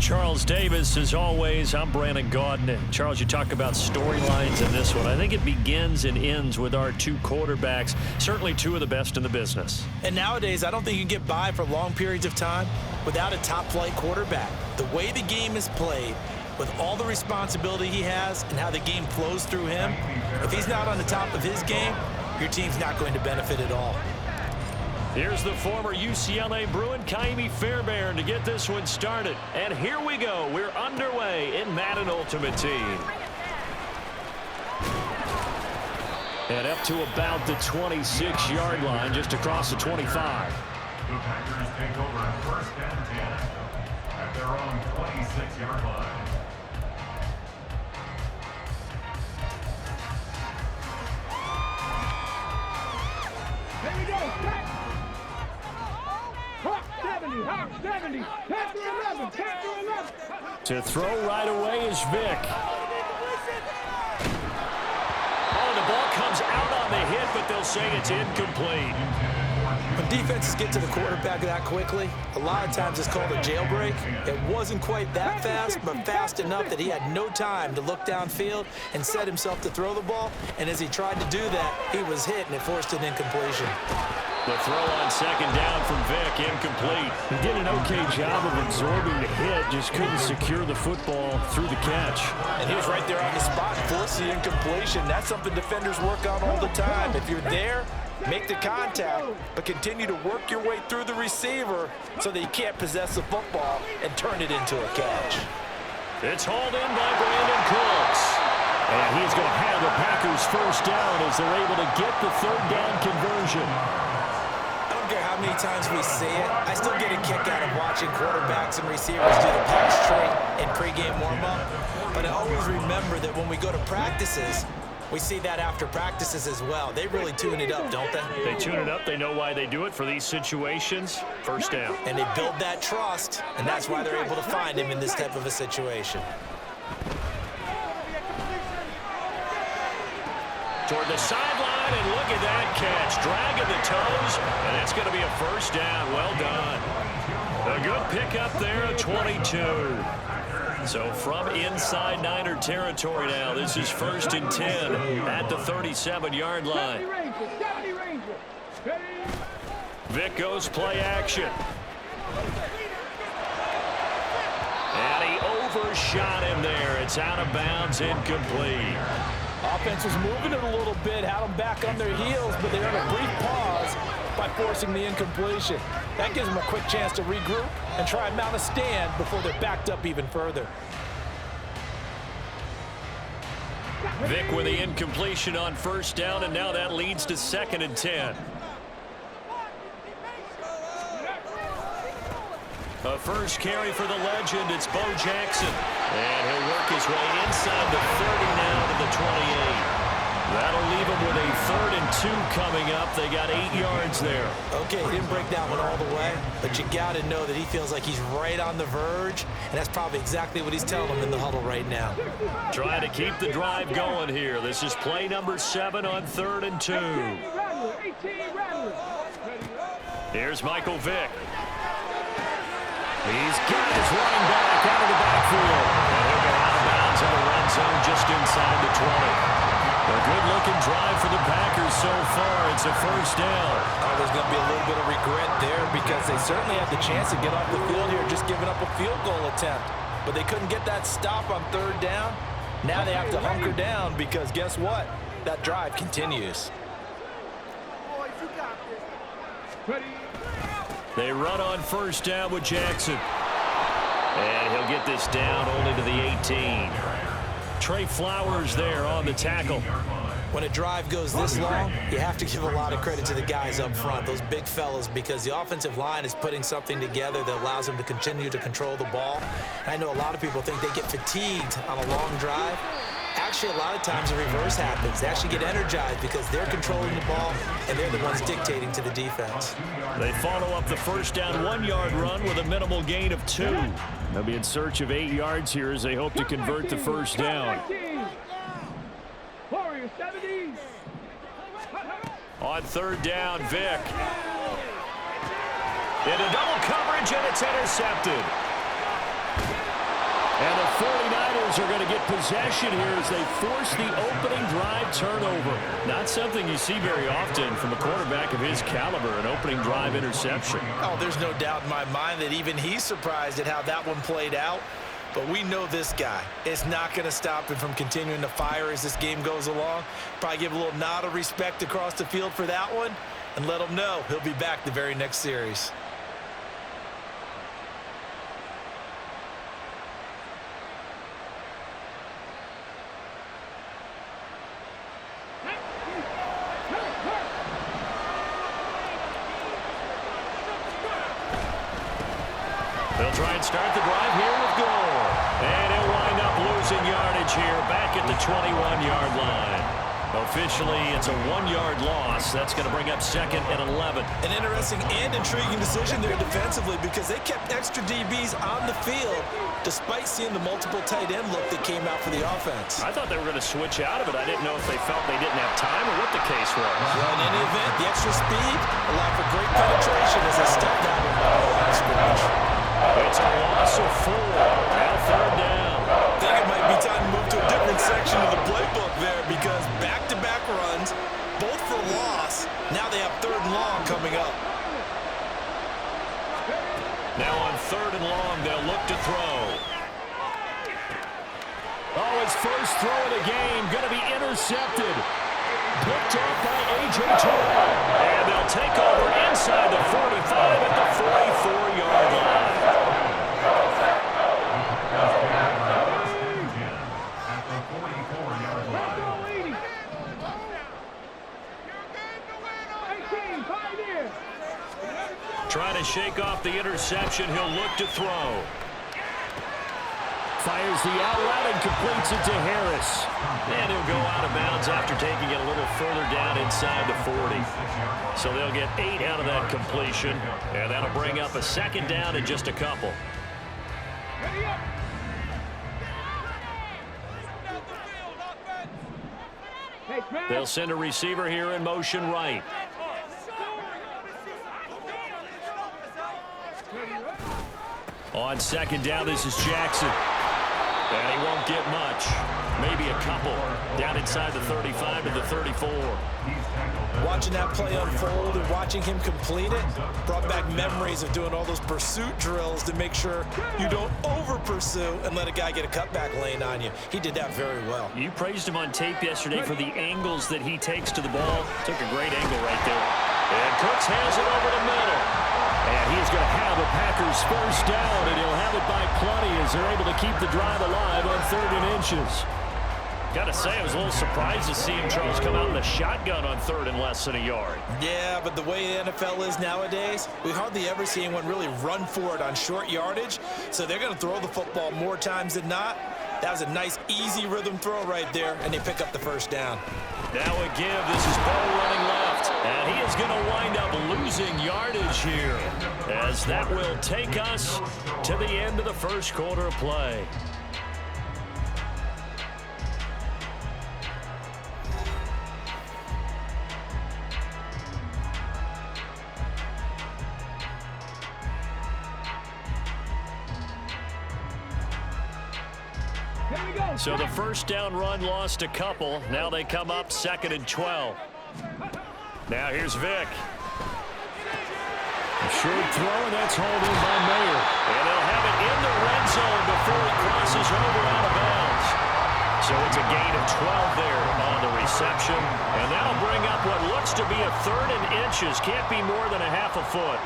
Charles Davis. As always, I'm Brandon Gaudin. And Charles, you talk about storylines in this one. I think it begins and ends with our two quarterbacks, certainly two of the best in the business. And nowadays, I don't think you can get by for long periods of time without a top-flight quarterback. The way the game is played, with all the responsibility he has and how the game flows through him, if he's not on the top of his game, your team's not going to benefit at all. Here's the former UCLA Bruin, Kaimi Fairbairn, to get this one started. And here we go. We're underway in Madden Ultimate Team. And up to about the 26-yard line, just across the 25. The Packers take over first and 10 at their own 26-yard line. Here we go. Hawk 70, Hawk 70, 10 through 11, 10 through 11. To throw right away is Vic. Oh, the ball comes out on the hit, but they'll say it's incomplete. When defenses get to the quarterback that quickly, a lot of times it's called a jailbreak. It wasn't quite that fast, but fast enough that he had no time to look downfield and set himself to throw the ball. And as he tried to do that, he was hit, and it forced an incompletion. The throw on second down from Vic, incomplete. He did an okay job of absorbing the hit, just couldn't secure the football through the catch. And he was right there on the spot, forced the incompletion. That's something defenders work on all the time. If you're there, make the contact, but continue to work your way through the receiver so that you can't possess the football and turn it into a catch. It's hauled in by Brandon Cooks. And he's going to have the Packers first down as they're able to get the third down conversion. I don't care how many times we see it, I still get a kick out of watching quarterbacks and receivers do the pass trait in pregame warm-up. But I always remember that when we go to practices, we see that after practices as well. They really tune it up, don't they? They tune it up. They know why they do it for these situations. First down. And they build that trust, and that's why they're able to find him in this type of a situation. Toward the sideline, and look at that catch. Dragging the toes, and it's going to be a first down. Well done. A good pickup there at 22. So from inside Niner territory now, this is first and 10 at the 37-yard line. Vic goes play action. And he overshot him there. It's out of bounds, incomplete. Offense was moving it a little bit, had them back on their heels, but they had a brief pause by forcing the incompletion. That gives them a quick chance to regroup and try and mount a stand before they're backed up even further. Vic with the incompletion on first down, and now that leads to second and 10. A first carry for the legend, it's Bo Jackson. And he'll work his way inside the 30 now to the 28. That'll leave him with a 3rd and 2 coming up. They got 8 yards there. Okay, he didn't break that one all the way, but you got to know that he feels like he's right on the verge, and that's probably exactly what he's telling them in the huddle right now. Trying to keep the drive going here. This is play number 7 on 3rd and 2. Here's Michael Vick. He's got his running back out of the backfield. And he'll go out of bounds in the red zone just inside the 20. A good-looking drive for the Packers so far. It's a first down. Oh, there's going to be a little bit of regret there because they certainly had the chance to get off the field here, just giving up a field goal attempt. But they couldn't get that stop on 3rd down. Now they have to hunker down because guess what? That drive continues. They run on first down with Jackson. And he'll get this down only to the 18. Trey Flowers there on the tackle. When a drive goes this long, you have to give a lot of credit to the guys up front, those big fellas, because the offensive line is putting something together that allows them to continue to control the ball. I know a lot of people think they get fatigued on a long drive. Actually, a lot of times the reverse happens. They actually get energized because they're controlling the ball and they're the ones dictating to the defense. They follow up the first down 1-yard run with a minimal gain of 2. They'll be in search of 8 yards here as they hope to convert the first down. On 3rd down, Vic. Into double coverage, and it's intercepted. And the 49ers are going to get possession here as they force the opening drive turnover. Not something you see very often from a quarterback of his caliber, an opening drive interception. Oh, there's no doubt in my mind that even he's surprised at how that one played out. But we know this guy. It's not going to stop him from continuing to fire as this game goes along. Probably give a little nod of respect across the field for that one and let him know he'll be back the very next series. They'll try and start the drive here with Gore. And he'll wind up losing yardage here back at the 21-yard line. Officially, it's a 1-yard loss. That's going to bring up 2nd and 11. An interesting and intriguing decision there defensively because they kept extra DBs on the field despite seeing the multiple tight end look that came out for the offense. I thought they were going to switch out of it. I didn't know if they felt they didn't have time or what the case was. Well, in any event, the extra speed allowed for great penetration as they stepped out of the line of scrimmage. It's a loss of 4. Now 3rd down. I think it might be time to move to a different section of the playbook there because back-to-back runs, both for loss. Now they have 3rd and long coming up. Now on 3rd and long, they'll look to throw. Oh, his first throw of the game going to be intercepted. Picked off by A.J. Terrell. And they'll take over inside the 45 at the 44-yard line. At the 44-yard line. Trying to shake off the interception. He'll look to throw. Fires the out route and completes it to Harris. And he'll go out of bounds after taking it a little further down inside the 40. So they'll get 8 out of that completion. And that'll bring up a 2nd down and just a couple. They'll send a receiver here in motion right. On 2nd down, this is Jackson. And he won't get much. Maybe a couple. Down inside the 35 to the 34. Watching that play unfold and watching him complete it brought back memories of doing all those pursuit drills to make sure you don't over-pursue and let a guy get a cutback lane on you. He did that very well. You praised him on tape yesterday for the angles that he takes to the ball. Took a great angle right there. And Cooks has it over the middle. And he's going to have a Packers first down, and he'll have it by plenty as they're able to keep the drive alive on 3rd and inches. Got to say, I was a little surprised to see him, Charles, come out in the shotgun on 3rd and less than a yard. Yeah, but the way the NFL is nowadays, we hardly ever see anyone really run for it on short yardage. So they're going to throw the football more times than not. That was a nice, easy rhythm throw right there, and they pick up the first down. Now a give. This is Bo running left. And he is going to wind up losing yardage here, as that will take us to the end of the first quarter of play. So the first down run lost a couple. Now they come up 2nd and 12. Now here's Vick. A short throw, and that's hauled in by Mayer. And they'll have it in the red zone before he crosses over out of bounds. So it's a gain of 12 there on the reception. And that'll bring up what looks to be a 3rd and inches. Can't be more than a half a foot.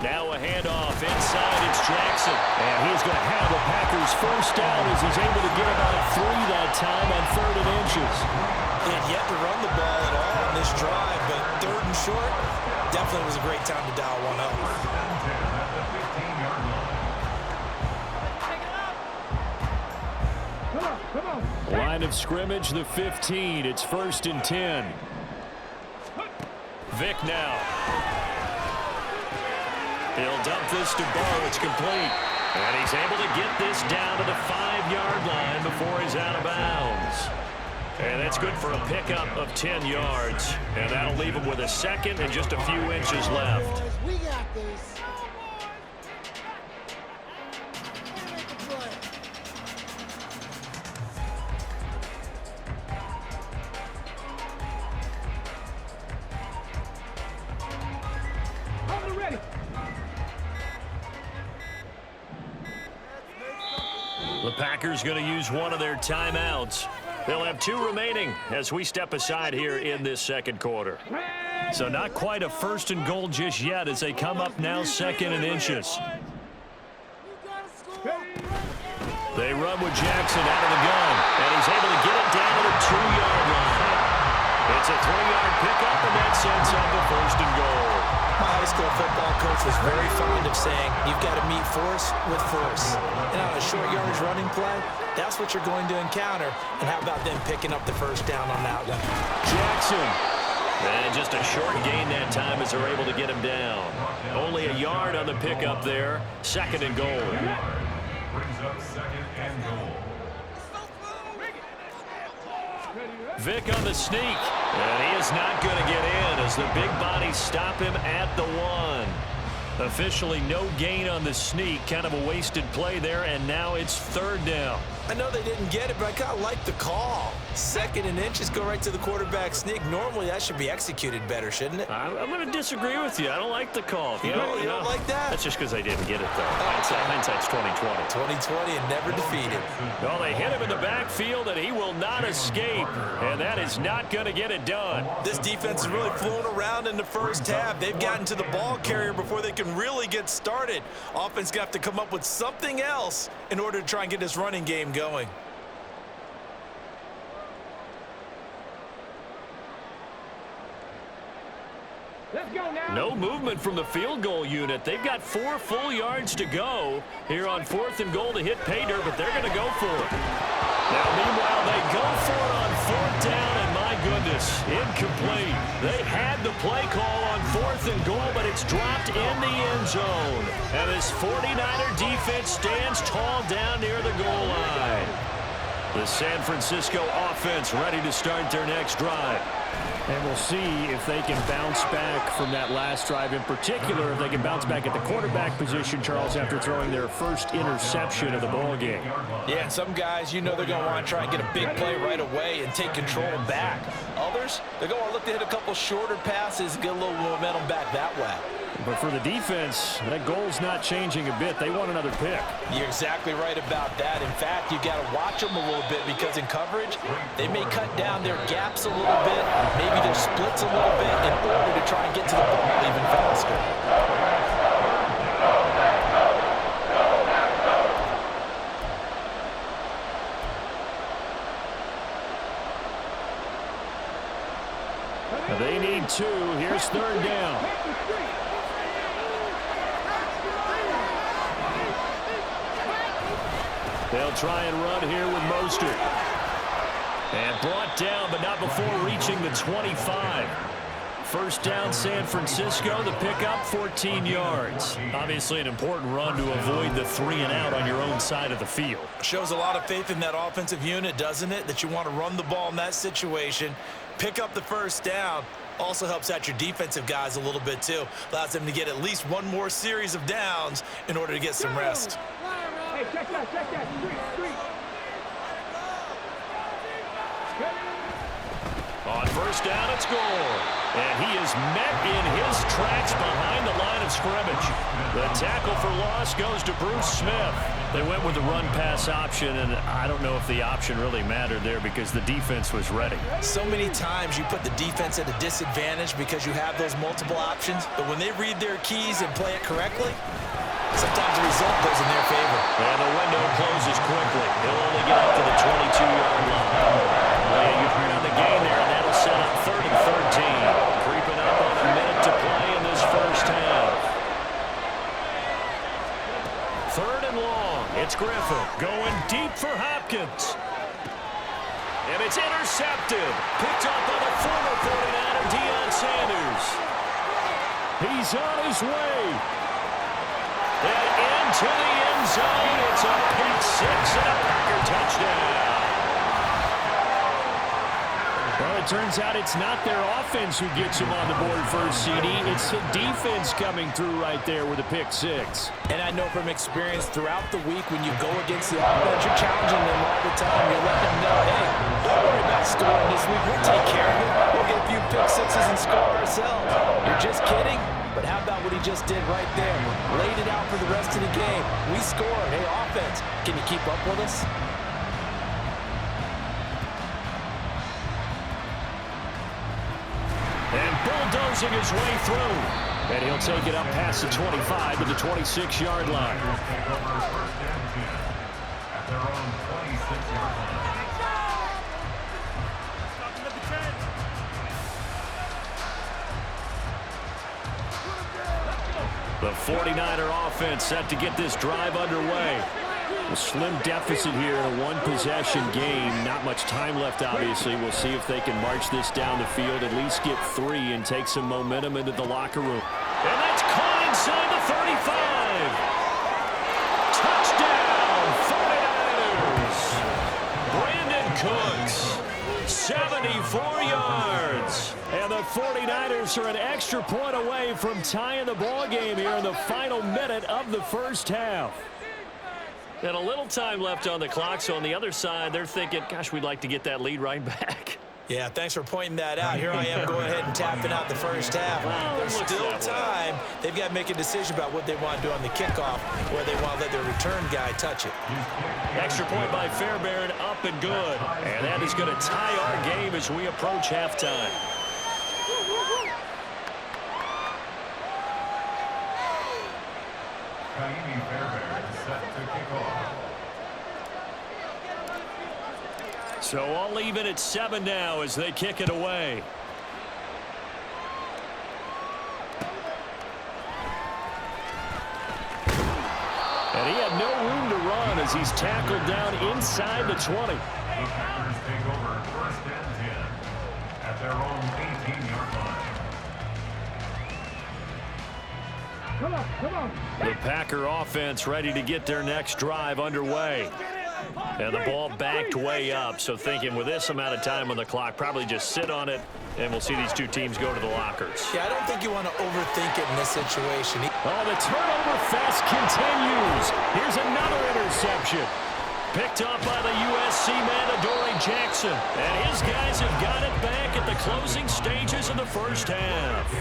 Now a handoff inside, it's Jackson. And he's going to have the Packers first down as he's able to get about 3 that time on 3rd and inches. They had yet to run the ball at all on this drive, but 3rd and short definitely was a great time to dial one up. Line of scrimmage, the 15. It's 1st and 10. Vick now. He'll dump this to Bo. It's complete. And he's able to get this down to the 5-yard line before he's out of bounds. And that's good for a pickup of 10 yards. And that'll leave him with a second and just a few inches left. We got this. Ready. The Packers going to use one of their timeouts. They'll have 2 remaining as we step aside here in this second quarter. So not quite a 1st and goal just yet as they come up now 2nd and inches. They run with Jackson out of the gun, and he's able to get it down to the 2-yard line. It's a 3-yard pickup, and that sets up a 1st and goal. My high school football coach was very fond of saying, you've got to meet force with force. And on a short yardage running play, that's what you're going to encounter. And how about them picking up the 1st down on that one? Jackson. And just a short gain that time as they're able to get him down. Only a yard on the pickup there. 2nd and goal. Brings up 2nd and goal. Vick on the sneak, and he is not going to get in as the big bodies stop him at the 1. Officially no gain on the sneak, kind of a wasted play there, and now it's 3rd down. I know they didn't get it, but I kind of like the call. 2nd and inches, go right to the quarterback sneak. Normally, that should be executed better, shouldn't it? I'm going to disagree with you. I don't like the call. You don't like that? That's just because they didn't get it, though. Hindsight's 20/20. 2020 and never defeated. Well, they hit him in the backfield, and he will not escape, and that is not going to get it done. This defense is really flown around in the first half. They've gotten to the ball carrier before they can really get started. Offense going to have to come up with something else in order to try and get this running game going. Let's go now. No movement from the field goal unit. They've got 4 full yards to go here on 4th and goal to hit pay dirt, but they're going to go for it. Now, meanwhile, they go for it on 4th down, and my goodness, incomplete. They had the play call on 4th and goal, but it's dropped in the end zone. And this 49er defense stands tall down near the goal line. The San Francisco offense ready to start their next drive. And we'll see if they can bounce back from that last drive. In particular, if they can bounce back at the quarterback position, Charles, after throwing their first interception of the ball game. Yeah, some guys, you know they're going to want to try and get a big play right away and take control back. Others, they're going to look to hit a couple shorter passes and get a little momentum back that way. But for the defense, that goal's not changing a bit. They want another pick. You're exactly right about that. In fact, you got to watch them a little bit because in coverage, they may cut down their gaps a little bit, maybe their splits a little bit in order to try and get to the ball even faster. They need 2. Here's 3rd down. They'll try and run here with Mostert. And brought down, but not before reaching the 25. 1st down, San Francisco. The pickup, 14 yards. Obviously an important run to avoid the 3-and-out on your own side of the field. Shows a lot of faith in that offensive unit, doesn't it? That you want to run the ball in that situation. Pick up the 1st down. Also helps out your defensive guys a little bit, too. Allows them to get at least one more series of downs in order to get some rest. Hey, check that. Street. On 1st down, it's Gore. And he is met in his tracks behind the line of scrimmage. The tackle for loss goes to Bruce Smith. They went with the run-pass option, and I don't know if the option really mattered there because the defense was ready. So many times you put the defense at a disadvantage because you have those multiple options, but when they read their keys and play it correctly, sometimes the result goes in their favor. And the window closes quickly. He'll only get up to the 22-yard line. You heard on the gain there, and that'll set up 3rd and 13. Creeping up on a minute to play in this first half. 3rd and long. It's Griffin going deep for Hopkins. And it's intercepted. Picked up by the former 49er, Deion Sanders. He's on his way. And into the end zone. It's a pick 6 and a Packer touchdown. turns out it's not their offense who gets them on the board first, CD. It's the defense coming through right there with a pick six. And I know from experience throughout the week when you go against the offense, you're challenging them all the time. You're letting them know, hey, don't worry about scoring this week. We'll take care of it. We'll get a few pick sixes and score ourselves. You're just kidding? But how about what he just did right there? Laid it out for the rest of the game. We scored. Hey, offense, can you keep up with us? And bulldozing his way through. And he'll take it up past the 25 to the 26-yard line. At their own 26-yard line. The 49er offense set to get this drive underway. A slim deficit here, a one-possession game. Not much time left, obviously. We'll see if they can march this down the field, at least get 3, and take some momentum into the locker room. And that's caught inside the 35. Touchdown, 49ers. Brandon Cooks, 74 yards. And the 49ers are an extra point away from tying the ball game here in the final minute of the first half. And a little time left on the clock, so on the other side, they're thinking, gosh, we'd like to get that lead right back. Yeah, thanks for pointing that out. Here I am going ahead and tapping out the first half. Well, There's still time. They've got to make a decision about what they want to do on the kickoff, where they want to let their return guy touch it. Extra point by Fairbairn, up and good. And that is going to tie our game as we approach halftime. Kaimi Fairbairn set to kick off. So all even at 7 now as they kick it away. And he had no room to run as he's tackled down inside the 20. The Packers take over first and 10 at their own 18-yard line. Come on, come on. The Packer offense ready to get their next drive underway. And the ball backed way up, so thinking with this amount of time on the clock, probably just sit on it, and we'll see these two teams go to the lockers. Yeah, I don't think you want to overthink it in this situation. Oh, the turnover fest continues. Here's another interception. Picked up by the USC man, Adoree Jackson. And his guys have got it back at the closing stages of the first half.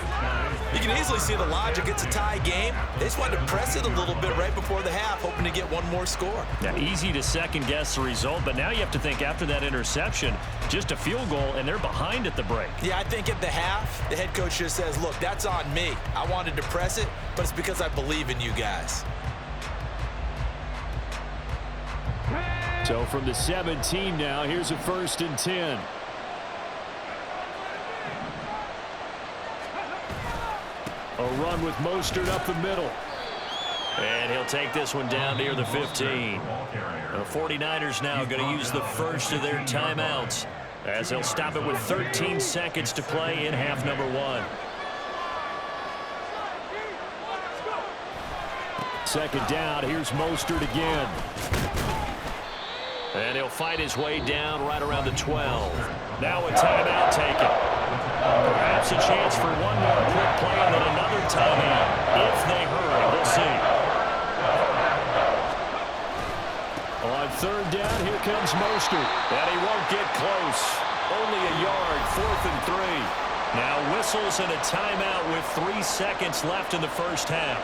You can easily see the logic. It's a tie game. They just wanted to press it a little bit right before the half, hoping to get one more score. Yeah, easy to second-guess the result, but now you have to think after that interception, just a field goal, and they're behind at the break. Yeah, I think at the half, the head coach just says, look, that's on me. I wanted to press it, but it's because I believe in you guys. So from the 17 now, here's a 1st and 10. A run with Mostert up the middle. And he'll take this one down near the 15. The 49ers now going to use the first of their timeouts as they'll stop it with 13 seconds to play in half number 1. Second down, here's Mostert again. And he'll fight his way down right around the 12. Now a timeout taken. Perhaps a chance for one more quick play and then another timeout. If they hurry, we'll see. On 3rd down, here comes Mostert. And he won't get close. Only a yard, 4th and 3. Now whistles and a timeout with 3 seconds left in the first half.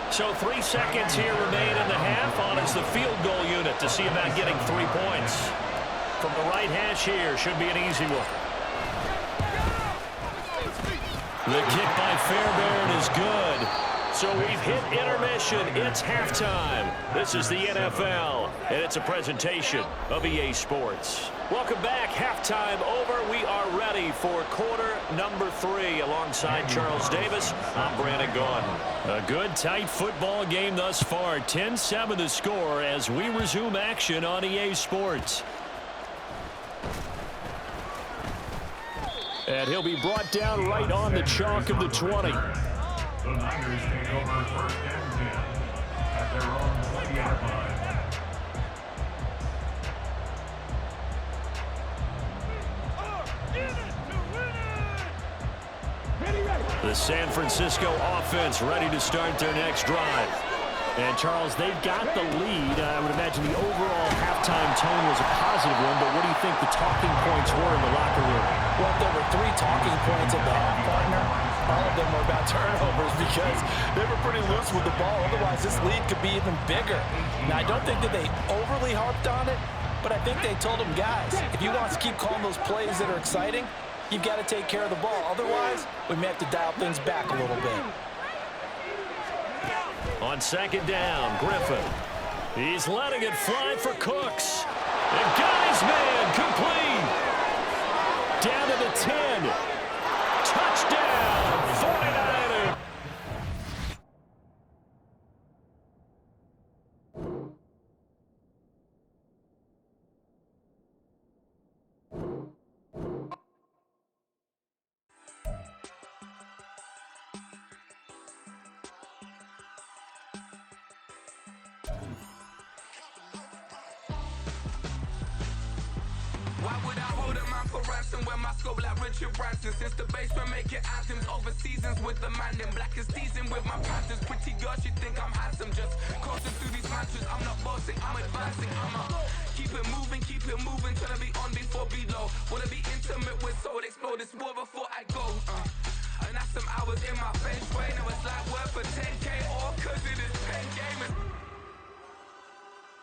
So 3 seconds here remain in the half on as the field goal unit to see about getting 3 points. From the right hash here, should be an easy one. The kick by Fairbairn is good. So we've hit intermission. It's halftime. This is the NFL, and it's a presentation of EA Sports. Welcome back. Halftime over. We are ready for quarter number 3. Alongside Charles Davis, I'm Brandon Gaudin. A good, tight football game thus far. 10-7 the score as we resume action on EA Sports. And he'll be brought down right on the chalk of the 20. The Niners take over first and 10 at their own 20-yard line. The San Francisco offense ready to start their next drive. And, Charles, they've got the lead. I would imagine the overall halftime tone was a positive one, but what do you think the talking points were in the locker room? Well, there were 3 talking points at the half, partner. All of them were about turnovers because they were pretty loose with the ball. Otherwise, this lead could be even bigger. Now, I don't think that they overly harped on it, but I think they told them, guys, if you want us to keep calling those plays that are exciting, you've got to take care of the ball. Otherwise, we may have to dial things back a little bit. On second down, Griffin. He's letting it fly for Cooks. And got his man complete. Down to the 10. Touchdown, 49ers. Why would I hold a man for ransom when my scope like Richard Branson? Since the basement making anthems over seasons with the man in black is seasoned with my panthers. Pretty girl, she think I'm handsome. Just coasting through these mantras. I'm not bossing, I'm advancing. Keep it moving, trying to be on before below. Wanna be intimate with soul, explode this war before I go. And that's some hours in my bench.